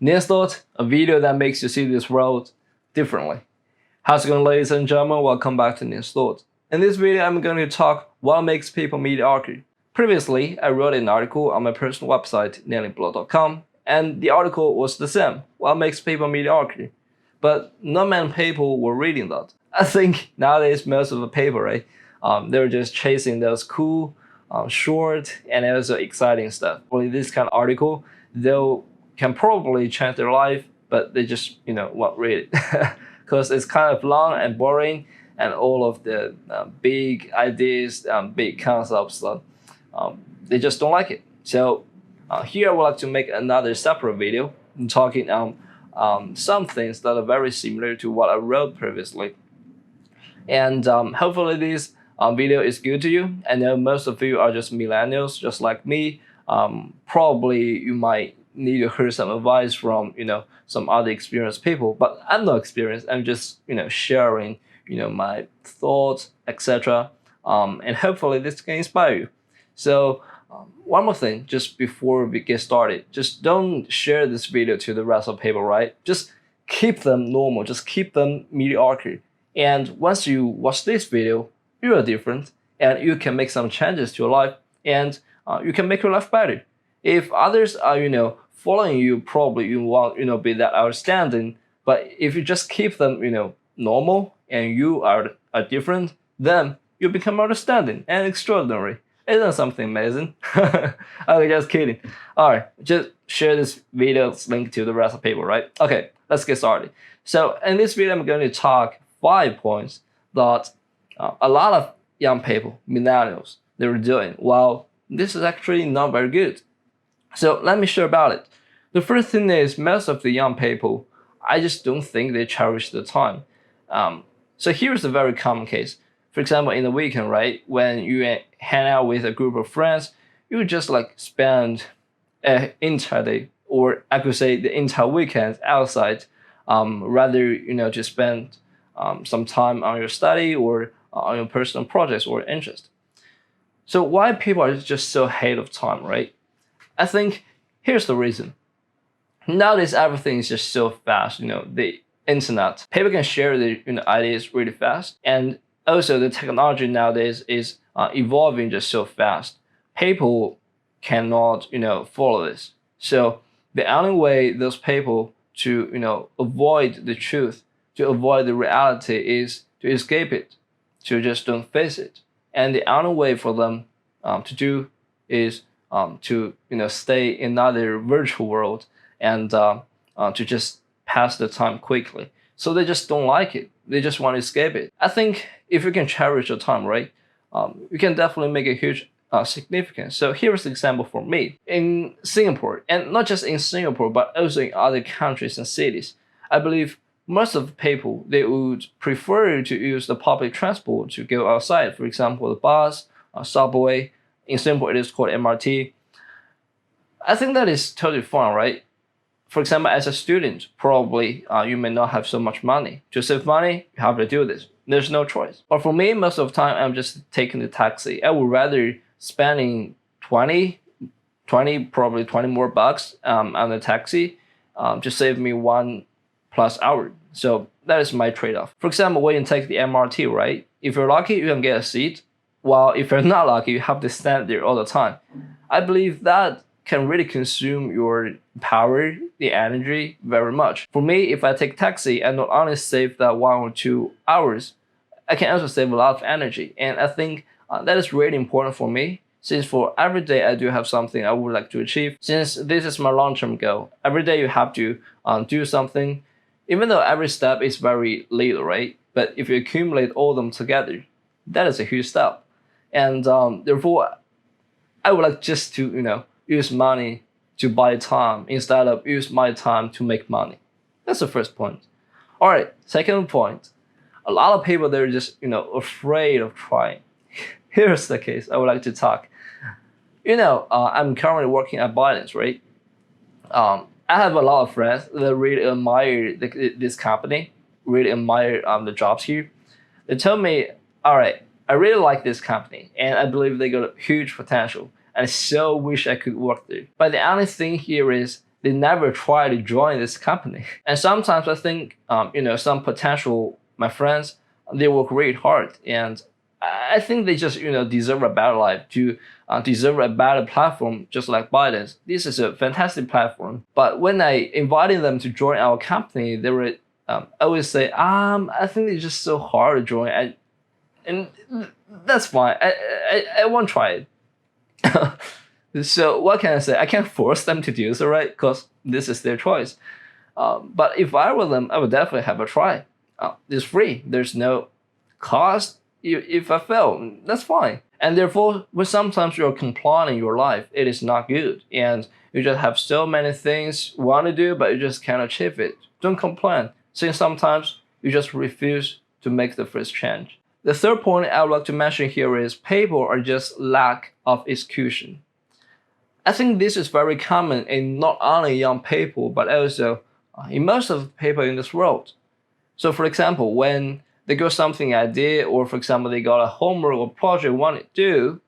Next thought, a video that makes you see this world differently. How's it going, ladies and gentlemen? Welcome back to Next Thought. In this video, I'm going to talk what makes people mediocre. Previously, I wrote an article on my personal website, nailingblog.com, and the article was the same, what makes people mediocre. But not many people were reading that. I think nowadays most of the people, right, they're just chasing those cool, short, and also exciting stuff. With this kind of article, they can probably change their life, but they just, won't read it. Because it's kind of long and boring, and all of the big ideas, big concepts, they just don't like it. So here I would like to make another separate video talking some things that are very similar to what I wrote previously. And hopefully this video is good to you. I know most of you are just millennials, just like me. Probably you might need to hear some advice from some other experienced people, but I'm not experienced. I'm just sharing my thoughts, etc. And hopefully this can inspire you. So one more thing, just before we get started, just don't share this video to the rest of people, right? Just keep them normal, just keep them mediocre. And once you watch this video, you are different, and you can make some changes to your life, and you can make your life better. If others are following you, probably you won't be that outstanding. But if you just keep them normal and you are different, then you become outstanding and extraordinary. Isn't something amazing? Okay, just kidding. All right, just share this video's link to the rest of people, right? Okay, let's get started. So in this video, I'm going to talk 5 points that a lot of young people, millennials, they're doing. Well, this is actually not very good. So let me share about it. The first thing is most of the young people, I just don't think they cherish the time. So here's a very common case. For example, in the weekend, right, when you hang out with a group of friends, you just spend an entire day, or I could say the entire weekend outside, rather to spend some time on your study or on your personal projects or interest. So why people are just so hate of time, right? I think here's the reason. Nowadays, everything is just so fast. The internet, people can share their ideas really fast, and also the technology nowadays is evolving just so fast. People cannot follow this. So the only way those people to avoid the truth, to avoid the reality, is to escape it, to just don't face it. And the only way for them to do is to stay in another virtual world and to just pass the time quickly. So they just don't like it. They just want to escape it. I think if you can cherish your time, right, you can definitely make a huge significance. So here's an example for me. In Singapore, and not just in Singapore, but also in other countries and cities, I believe most of the people, they would prefer to use the public transport to go outside. For example, the bus, subway. In Singapore, it is called MRT. I think that is totally fine, right? For example, as a student, probably you may not have so much money. To save money, you have to do this. There's no choice. But for me, most of the time, I'm just taking the taxi. I would rather spending 20, probably 20 more bucks on the taxi to save me 1+ hour. So that is my trade-off. For example, when you take the MRT, right? If you're lucky, you can get a seat. While if you're not lucky, you have to stand there all the time. I believe that can really consume your power, the energy, very much. For me, if I take taxi, I not only save that 1 or 2 hours, I can also save a lot of energy. And I think that is really important for me, since for every day I do have something I would like to achieve. Since this is my long-term goal, every day you have to do something, even though every step is very little, right? But if you accumulate all of them together, that is a huge step. And therefore, I would like just to, use money to buy time instead of use my time to make money. That's the first point. All right, second point. A lot of people, they're just, afraid of trying. Here's the case I would like to talk. I'm currently working at Binance, right? I have a lot of friends that really admire this company, really admire the jobs here. They tell me, all right, I really like this company, and I believe they got huge potential. I so wish I could work there. But the only thing here is they never try to join this company. And sometimes I think, some potential, my friends, they work really hard. And I think they just, deserve a better life, to deserve a better platform, just like Biden's. This is a fantastic platform. But when I invited them to join our company, they were always say, I think it's just so hard to join. And that's fine. I won't try it. So what can I say? I can't force them to do so, right? Because this is their choice. But if I were them, I would definitely have a try. It's free. There's no cost. If I fail, that's fine. And therefore, when sometimes you're complaining your life, it is not good. And you just have so many things you want to do, but you just can't achieve it. Don't complain. Since sometimes you just refuse to make the first change. The third point I would like to mention here is people are just lack of execution. I think this is very common in not only young people, but also in most of the people in this world. So for example, when they got something idea, or for example, they got a homework or project they want to do,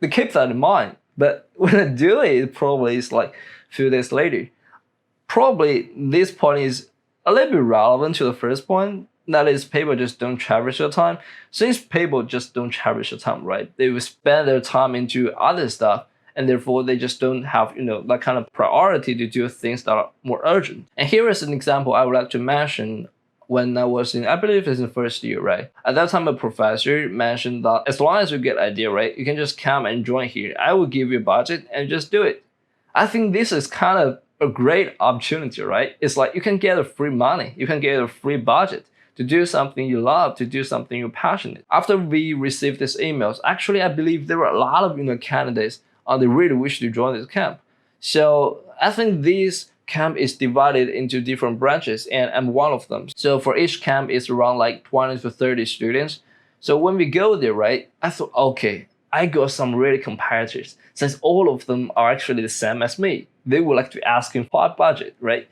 they keep that in mind. But when they do it, probably it's like a few days later. Probably this point is a little bit relevant to the first point. That is, people just don't cherish their time. Since people just don't cherish their time, right? They will spend their time into other stuff, and therefore they just don't have, that kind of priority to do things that are more urgent. And here is an example I would like to mention. When I was I believe it's in first year, right? At that time, a professor mentioned that as long as you get idea, right, you can just come and join here. I will give you a budget and just do it. I think this is kind of a great opportunity, right? It's like you can get a free money. You can get a free budget to do something you love, to do something you're passionate. After we received these emails, actually, I believe there were a lot of, candidates they really wish to join this camp. So I think this camp is divided into different branches, and I'm one of them. So for each camp, it's around like 20 to 30 students. So when we go there, right, I thought, okay, I got some really competitors, since all of them are actually the same as me. They would like to ask him for a budget, right?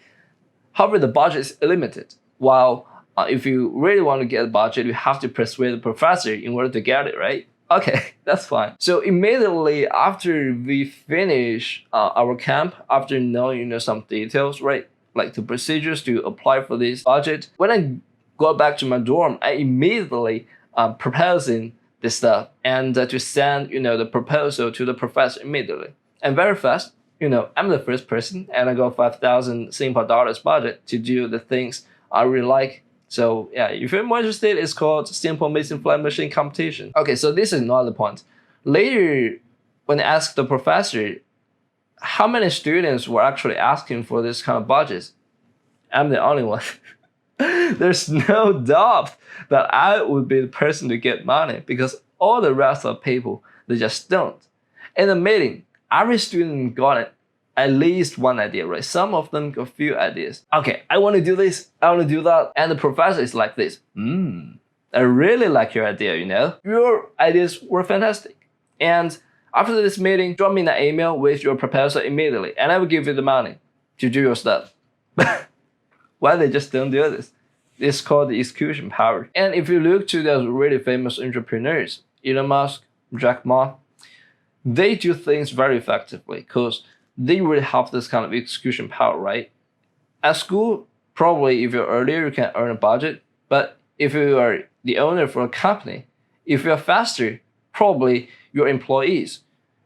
However, the budget is limited. While if you really want to get a budget, you have to persuade the professor in order to get it, right? Okay, that's fine. So immediately after we finish our camp, after knowing some details, right, like the procedures to apply for this budget, when I got back to my dorm, I immediately proposing this stuff and to send the proposal to the professor immediately. And very fast, I'm the first person, and I got 5,000 Singapore dollars budget to do the things I really like. So yeah, if you're more interested, it's called Simple Missing Flat Machine Competition. Okay, so this is another point. Later, when I asked the professor how many students were actually asking for this kind of budgets, I'm the only one. There's no doubt that I would be the person to get money, because all the rest of people, they just don't. In the meeting, every student got it. At least one idea, right? Some of them got a few ideas. Okay, I want to do this, I want to do that. And the professor is like this. I really like your idea, Your ideas were fantastic. And after this meeting, drop me an email with your proposal immediately, and I will give you the money to do your stuff. Why they just don't do this? It's called the execution power. And if you look to those really famous entrepreneurs, Elon Musk, Jack Ma, they do things very effectively because they really have this kind of execution power, right? At school, probably if you're earlier, you can earn a budget. But if you are the owner for a company, if you're faster, probably your employees,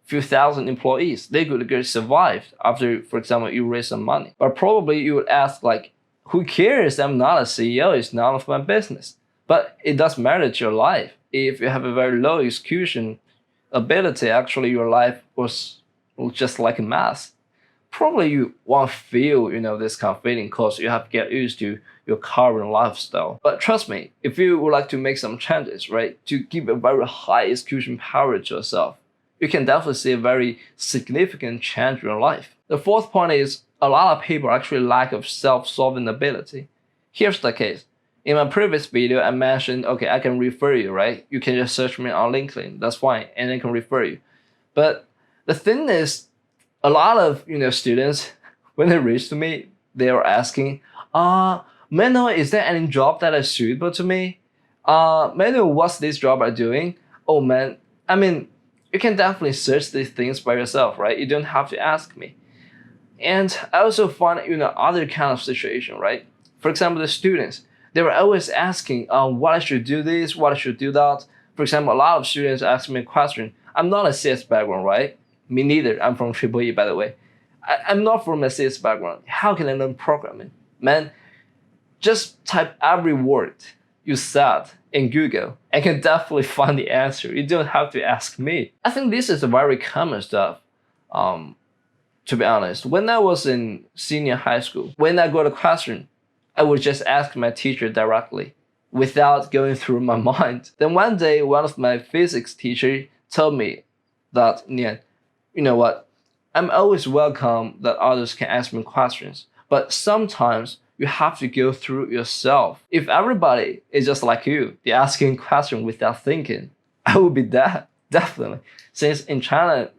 few thousand employees, they could get survived after, for example, you raise some money. But probably you would ask like, who cares? I'm not a CEO, it's none of my business. But it does matter to your life. If you have a very low execution ability, actually your life was just like a mess. Probably you won't feel, this kind of feeling because you have to get used to your current lifestyle. But trust me, if you would like to make some changes, right, to give a very high execution power to yourself, you can definitely see a very significant change in your life. The fourth point is a lot of people actually lack of self-solving ability. Here's the case. In my previous video, I mentioned, okay, I can refer you, right? You can just search me on LinkedIn, that's fine, and I can refer you. But the thing is, a lot of students, when they reach to me, they are asking, may I know, is there any job that is suitable to me? May I know what's this job I'm doing? Oh man, I mean, you can definitely search these things by yourself, right? You don't have to ask me. And I also find other kind of situation, right? For example, the students, they were always asking what I should do this, what I should do that. For example, a lot of students ask me a question. I'm not a CS background, right? Me neither. I'm from Triple E, by the way. I'm not from a CS background. How can I learn programming? Man, just type every word you said in Google and can definitely find the answer. You don't have to ask me. I think this is a very common stuff. To be honest, when I was in senior high school, when I got a question, I would just ask my teacher directly without going through my mind. Then one day, one of my physics teachers told me that, Nian, you know what? I'm always welcome that others can ask me questions, but sometimes you have to go through yourself. If everybody is just like you, they're asking questions without thinking, I would be that, definitely. Since in China,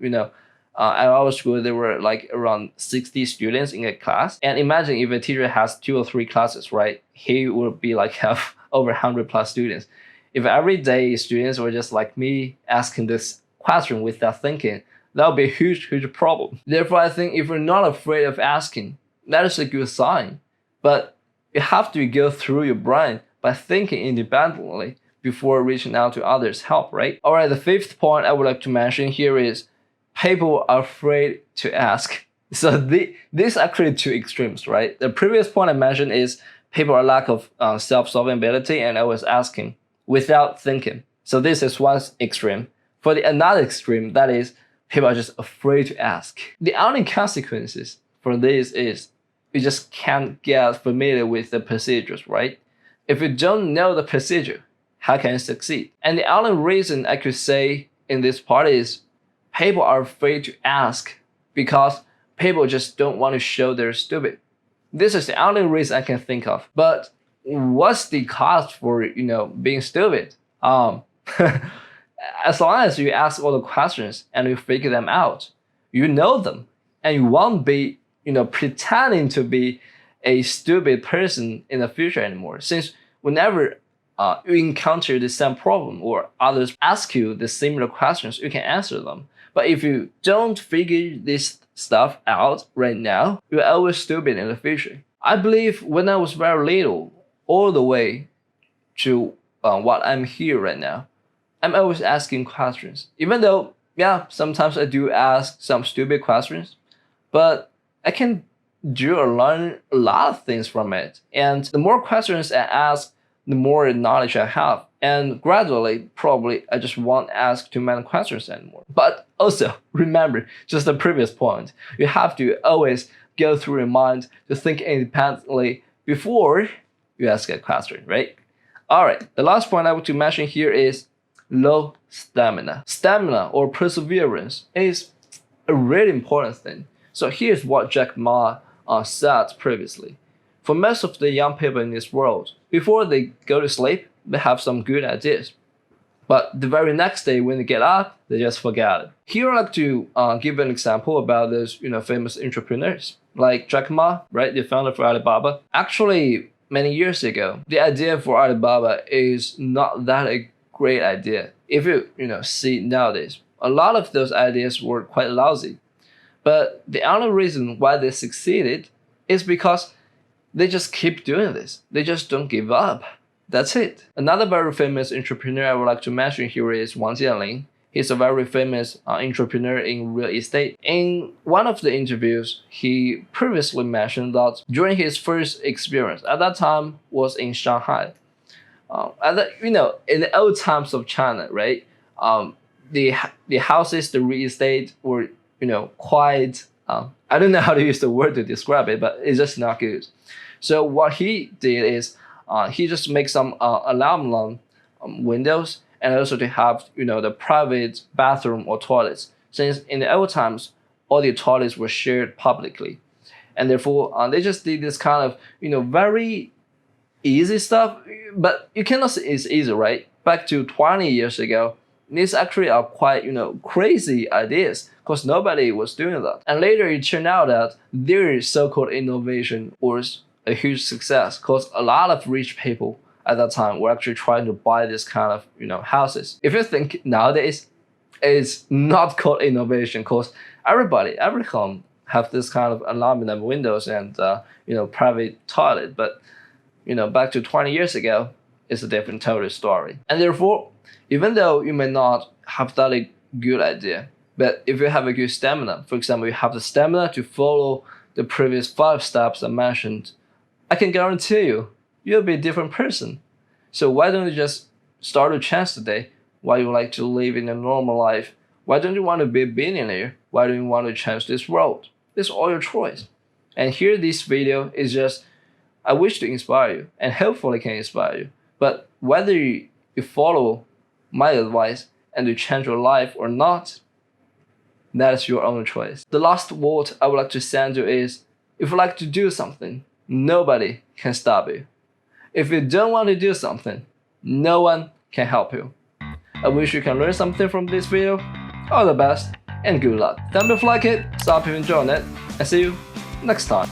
at our school, there were like around 60 students in a class. And imagine if a teacher has 2 or 3 classes, right? He would be like have over 100 plus students. If every day students were just like me asking this question without thinking, that would be a huge, huge problem. Therefore, I think if you're not afraid of asking, that is a good sign. But you have to go through your brain by thinking independently before reaching out to others' help, right? All right, the 5th point I would like to mention here is people are afraid to ask. So these are actually 2 extremes, right? The previous point I mentioned is people are lack of self-solving ability and always asking without thinking. So this is one extreme. For the another extreme, that is people are just afraid to ask. The only consequences for this is you just can't get familiar with the procedures, right? If you don't know the procedure, how can you succeed? And the only reason I could say in this part is people are afraid to ask because people just don't want to show they're stupid. This is the only reason I can think of. But what's the cost for being stupid? As long as you ask all the questions and you figure them out, you know them, and you won't be pretending to be a stupid person in the future anymore. Since whenever you encounter the same problem or others ask you the similar questions, you can answer them. But if you don't figure this stuff out right now, you're always stupid in the future. I believe when I was very little, all the way to what I'm here right now, I'm always asking questions. Even though, yeah, sometimes I do ask some stupid questions, but I can do or learn a lot of things from it. And the more questions I ask, the more knowledge I have. And gradually, probably, I just won't ask too many questions anymore. But also, remember, just the previous point, you have to always go through your mind to think independently before you ask a question, right? All right, the last point I want to mention here is low stamina. Stamina or perseverance is a really important thing. So here's what Jack Ma said previously. For most of the young people in this world, before they go to sleep, they have some good ideas. But the very next day when they get up, they just forget it. Here I'd like to give an example about those famous entrepreneurs. Like Jack Ma, right, the founder for Alibaba. Actually, many years ago, the idea for Alibaba is not that a great idea. If you see nowadays, a lot of those ideas were quite lousy. But the only reason why they succeeded is because they just keep doing this. They just don't give up. That's it. Another very famous entrepreneur I would like to mention here is Wang Jianling. He's a very famous entrepreneur in real estate. In one of the interviews, he previously mentioned that during his first experience, at that time was in Shanghai. In the old times of China, right? The houses, the real estate were quite. I don't know how to use the word to describe it, but it's just not good. So what he did is he just makes some alarm windows, and also to have the private bathroom or toilets. Since in the old times, all the toilets were shared publicly, and therefore they just did this kind of very easy stuff. But you cannot say it's easy, right? Back to 20 years ago, these actually are quite crazy ideas because nobody was doing that. And later it turned out that their so-called innovation was a huge success because a lot of rich people at that time were actually trying to buy this kind of houses. If you think nowadays, it's not called innovation because every home have this kind of aluminum windows and private toilet. But back to 20 years ago, it's a different total story. And therefore, even though you may not have that a good idea, but if you have a good stamina, for example, you have the stamina to follow the previous 5 steps I mentioned, I can guarantee you, you'll be a different person. So why don't you just start a change today? Why you like to live in a normal life? Why don't you want to be a billionaire? Why don't you want to change this world? It's all your choice. And here this video is just, I wish to inspire you and hopefully can inspire you. But whether you follow my advice and you change your life or not, that is your own choice. The last word I would like to send you is, if you like to do something, nobody can stop you. If you don't want to do something, no one can help you. I wish you can learn something from this video. All the best and good luck. Tell me if you like it, stop if you enjoyed it, and see you next time.